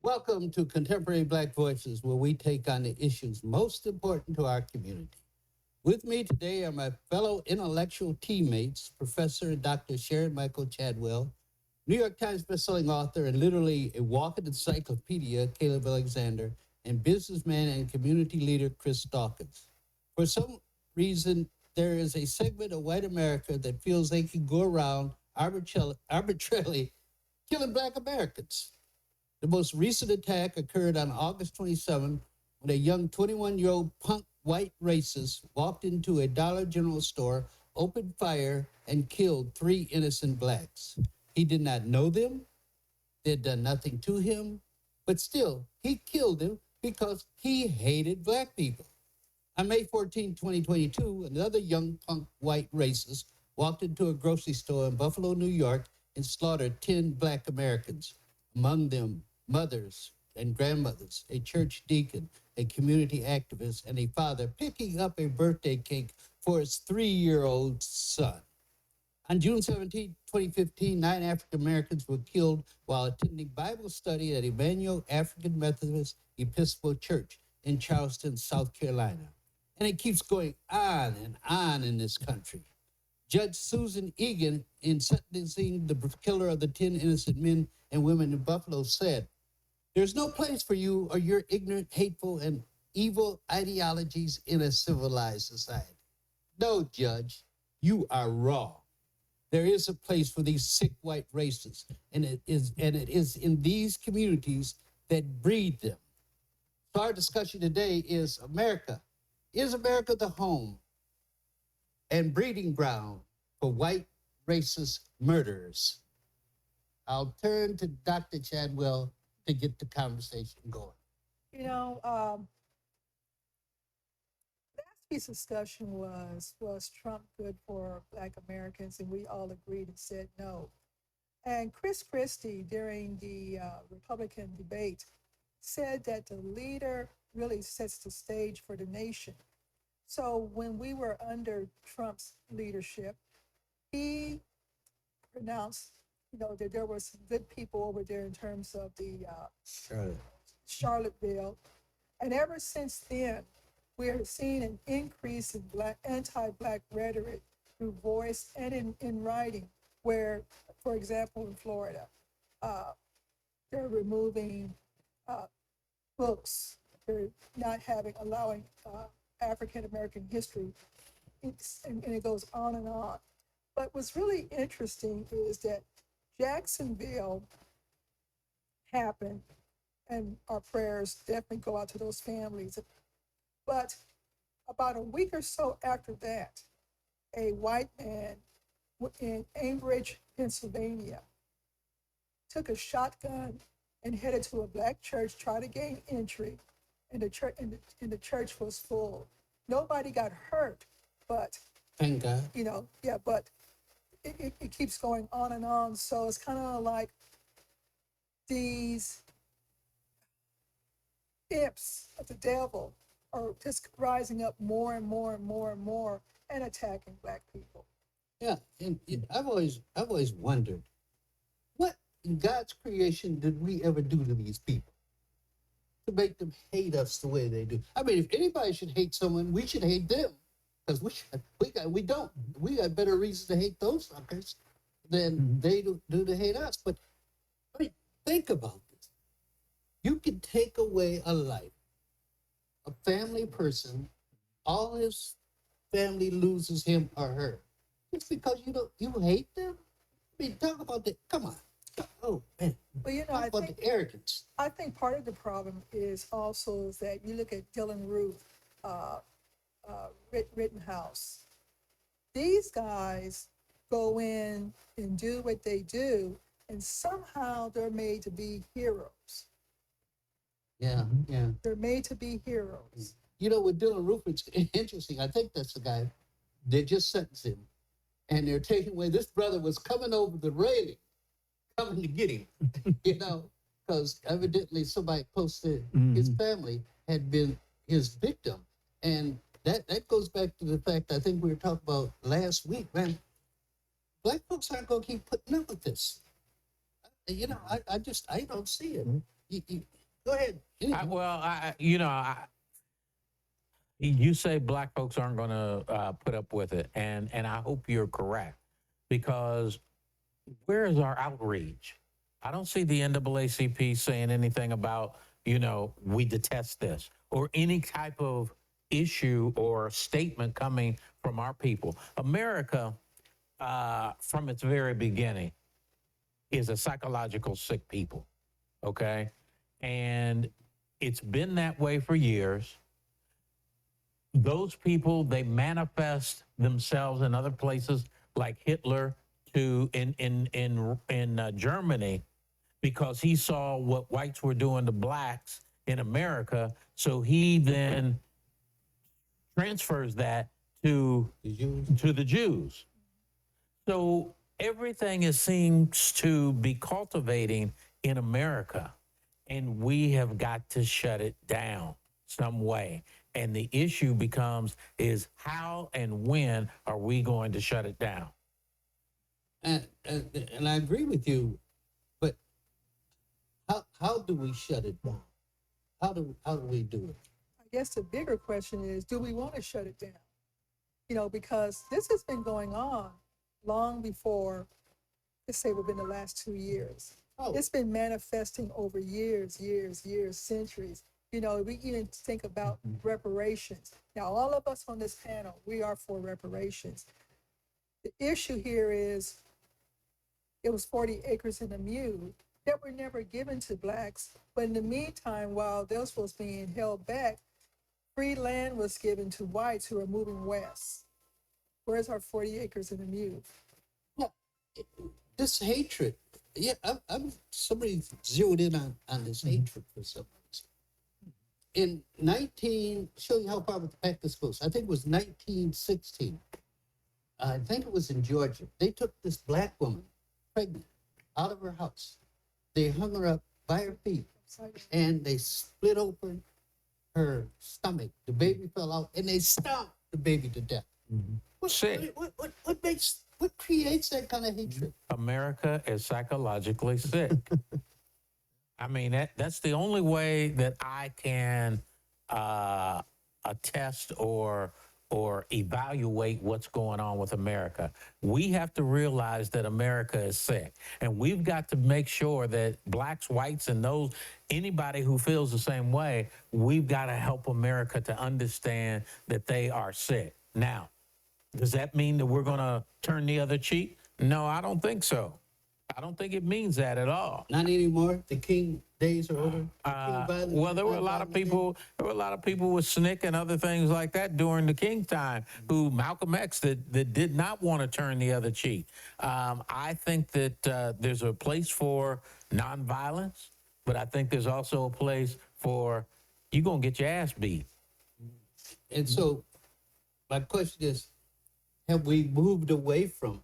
Welcome to Contemporary Black Voices, where we take on the issues most important to our community. With me today are my fellow intellectual teammates, Professor Dr. Sharon Michael Chadwell, New York Times bestselling author and literally a walking encyclopedia, Caleb Alexander, and businessman and community leader, Chris Dawkins. For some reason, there is a segment of white America that feels they can go around arbitrarily killing black Americans. The most recent attack occurred on August 27 when a young 21-year-old punk white racist walked into a Dollar General store, opened fire, and killed three innocent blacks. He did not know them, they had done nothing to him, but still, he killed them because he hated black people. On May 14, 2022, another young punk white racist walked into a grocery store in Buffalo, New York, and slaughtered 10 black Americans, among them mothers and grandmothers, a church deacon, a community activist, and a father picking up a birthday cake for his 3-year-old son. On June 17, 2015, 9 African Americans were killed while attending Bible study at Emmanuel African Methodist Episcopal Church in Charleston, South Carolina. And it keeps going on and on in this country. Judge Susan Egan, in sentencing the killer of the 10 innocent men and women in Buffalo, said, "There's no place for you or your ignorant, hateful, and evil ideologies in a civilized society. No, Judge, you are wrong. There is a place for these sick white racists, and it is in these communities that breed them." So our discussion today is America. Is America the home and breeding ground for white racist murderers? I'll turn to Dr. Chadwell to get the conversation going. You know, last week's discussion was Trump good for Black Americans, and we all agreed and said no. And Chris Christie, during the Republican debate, said that the leader really sets the stage for the nation. So when we were under Trump's leadership, he pronounced, that there were some good people over there in terms of the Charlotte. Charlottesville. And ever since then, we have seen an increase in anti-Black rhetoric through voice and in writing, where, for example, in Florida, they're removing books. They're not allowing African-American history. And it goes on and on. But what's really interesting is that Jacksonville happened, and our prayers definitely go out to those families. But about a week or so after that, a white man in Ambridge, Pennsylvania, took a shotgun and headed to a Black church, tried to gain entry, and the church was full. Nobody got hurt, but Thank God. but it keeps going on and on. So it's kind of like these imps of the devil are just rising up more and more and more and more and attacking Black people. Yeah, and I've always wondered, what in God's creation did we ever do to these people to make them hate us the way they do? I mean, if anybody should hate someone, we should hate them, because we got better reasons to hate those fuckers than they do to hate us. But I mean, think about this: you can take away a life, a family person, all his family loses him or her. It's because you hate them. I mean, talk about that. Come on. Oh man. But Talk about the arrogance. I think part of the problem is also that you look at Dylan Roof, Rittenhouse. These guys go in and do what they do, and somehow they're made to be heroes. Yeah, yeah. They're made to be heroes. With Dylan Roof, it's interesting. I think that's the guy. They just sentenced him, and they're taking away. This brother was coming over the railing, coming to get him. Because evidently somebody posted his family had been his victim, and that goes back to the fact I think we were talking about last week, man. Black folks aren't going to keep putting up with this. I don't see it. Go ahead. You say black folks aren't going to put up with it, and I hope you're correct, because where is our outreach? I don't see the NAACP saying anything about, we detest this, or any type of issue or statement coming from our people. America, from its very beginning, is a psychological sick people, okay? And it's been that way for years. Those people, they manifest themselves in other places like Hitler to in Germany, because he saw what whites were doing to blacks in America. So he then transfers that to the Jews. So everything seems to be cultivating in America, and we have got to shut it down some way. And the issue becomes is how and when are we going to shut it down? And I agree with you, but how do we shut it down? How do we do it? I guess the bigger question is, do we want to shut it down? Because this has been going on long before, let's say, within the last 2 years. Oh. It's been manifesting over years, centuries. We even think about reparations. Now, all of us on this panel, we are for reparations. The issue here is it was 40 acres and a mule that were never given to blacks. But in the meantime, while those was being held back, free land was given to whites who are moving west. Where's our 40 acres and a mule? Well, this hatred, somebody zeroed in on this hatred for some reason. In show you how far back this goes. I think it was 1916. I think it was in Georgia. They took this black woman, pregnant, out of her house. They hung her up by her feet, and they split open her stomach. The baby fell out, and they stomped the baby to death. Mm-hmm. What creates that kind of hatred? America is psychologically sick. I mean, that's the only way that I can attest or evaluate what's going on with America. We have to realize that America is sick, and we've got to make sure that blacks, whites, and anybody who feels the same way, we've got to help America to understand that they are sick. Now, does that mean that we're going to turn the other cheek? No, I don't think so. I don't think it means that at all. Not anymore. The King days are over. Well, there were a lot of people. There were a lot of people with SNCC and other things like that during the King time, who Malcolm X that did not want to turn the other cheek. I think that there's a place for nonviolence, but I think there's also a place for you're gonna get your ass beat. And so, my question is, have we moved away from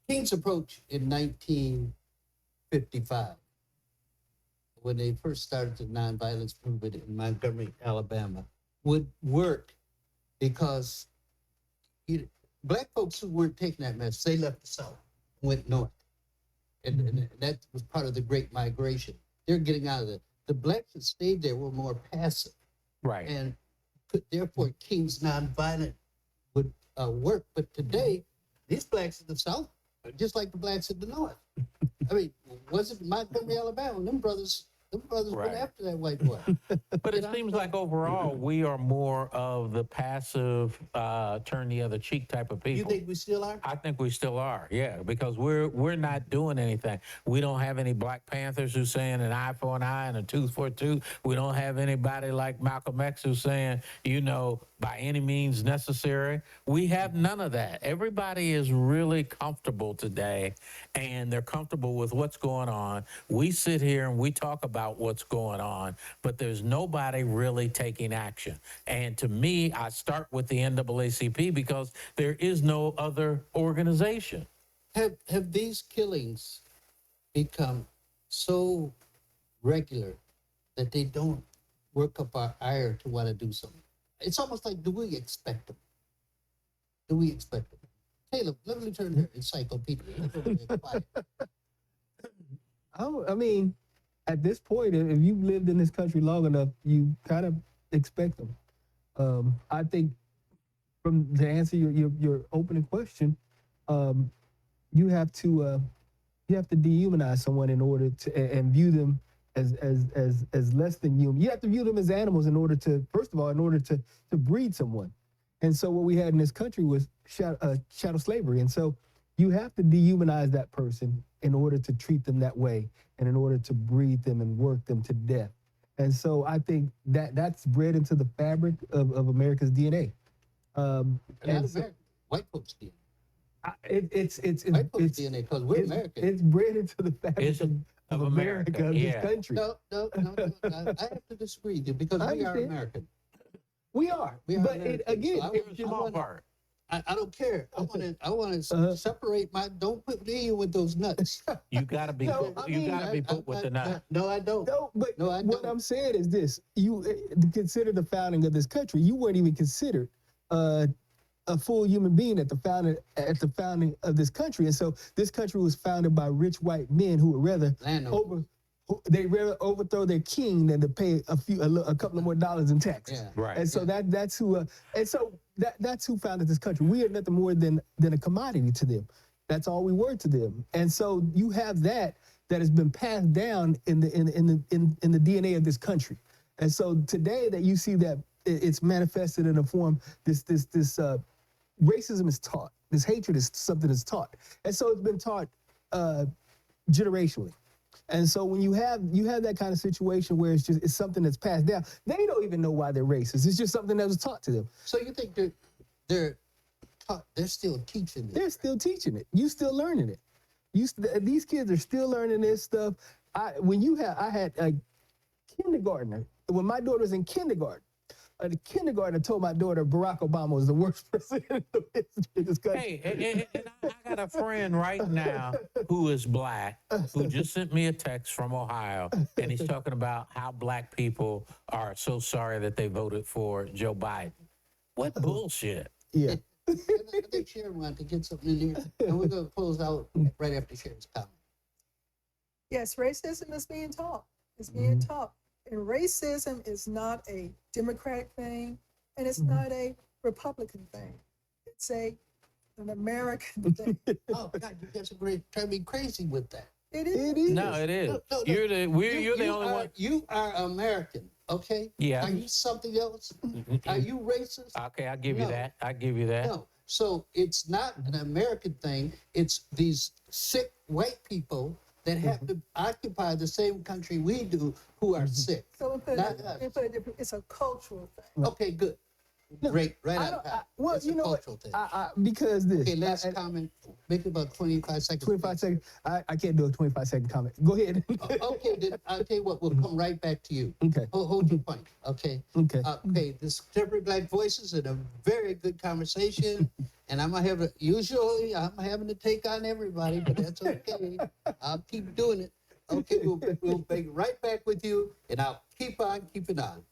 King's approach in 1955, when they first started the nonviolence movement in Montgomery, Alabama, would work because black folks who weren't taking that message, they left the South, went north. And that was part of the Great Migration. They're getting out of it. The blacks that stayed there were more passive. Right. And therefore, King's nonviolent would work. But today, these blacks in the South, just like the blacks in the North. I mean, wasn't Montgomery, Alabama? Them brothers went after that white boy. But it seems like overall we are more of the passive, turn the other cheek type of people. You think we still are? I think we still are, yeah, because we're not doing anything. We don't have any Black Panthers who's saying an eye for an eye and a tooth for a tooth. We don't have anybody like Malcolm X who's saying, by any means necessary. We have none of that. Everybody is really comfortable today, and they're comfortable with what's going on. We sit here and we talk about what's going on, but there's nobody really taking action. And to me, I start with the NAACP because there is no other organization. Have these killings become so regular that they don't work up our ire to want to do something? It's almost like, do we expect them? Do we expect them? Taylor, let me turn to encyclopedia. Oh, I mean, at this point, if you've lived in this country long enough, you kind of expect them. I think, from to answer your opening question, um, you have to dehumanize someone in order to and view them as less than human. You have to view them as animals in order to, first of all, in order to breed someone. And so what we had in this country was chattel slavery. And so you have to dehumanize that person in order to treat them that way and in order to breed them and work them to death. And so I think that's bred into the fabric of America's DNA. Not And so, American, white folks DNA. it's White folks it's DNA because we're it's, American. it's bred into the fabric Is it of of America, America? of Yeah. this country. No. I have to disagree with you because I we are understand. American. We are, We are but American, again, so I it- want- Small part. I don't care. I want to Uh-huh. separate my. Don't put me in with those nuts. You gotta be No, put, I you mean, gotta be put with the nut. No, I don't. no, but No, I what don't. I'm saying is this: you to consider the founding of this country. You weren't even considered a full human being at the founding of this country, and so this country was founded by rich white men who would rather Landowners. they'd rather overthrow their king than to pay a couple of more dollars in taxes. Yeah. Right. And so Yeah. that's who that's who founded this country. We are nothing more than a commodity to them. That's all we were to them. And so you have that has been passed down in the DNA of this country. And so today that you see that it's manifested in a form, this racism is taught. This hatred is something that's taught. And so it's been taught generationally. And so when you have that kind of situation where it's something that's passed down, they don't even know why they're racist. It's just something that was taught to them. So you think they're taught? They're still teaching this? They're still teaching it. You still learning it. These kids are still learning this stuff. I had a kindergartner when my daughter was in kindergarten. The kindergartner told my daughter Barack Obama was the worst president of history of this country. Hey, and I got a friend right now who is black who just sent me a text from Ohio, and he's talking about how black people are so sorry that they voted for Joe Biden. What bullshit? Yeah. I think Sharon wanted to get something in here, and we're going to close out right after Sharon's comment. Yes, racism is being taught. It's being taught. And racism is not a Democratic thing, and it's not a Republican thing. It's an American thing. Oh God, you guys are great. Trying to be crazy with that. It is. It is. No, it is. No. You're the only are, one. You are American, okay? Yeah. Are you something else? Are you racist? Okay, I'll give you No. that. I'll give you that. No. So it's not an American thing. It's these sick white people that have to occupy the same country we do who are sick. So Not us. it's a cultural thing. Okay, good. Great. Right I on don't, top. well, It's you a know what? cultural thing. Because this. Okay, last comment. Make it about 25 seconds. 25 seconds. I can't do a 25-second comment. Go ahead. Okay, then I'll tell you what. We'll come right back to you. Okay. Hold your point. Okay. Okay. Okay. This Contemporary Black Voices and a very good conversation, and I'm having to take on everybody, but that's okay. I'll keep doing it. Okay, we'll be right back with you, and I'll keep on keeping on.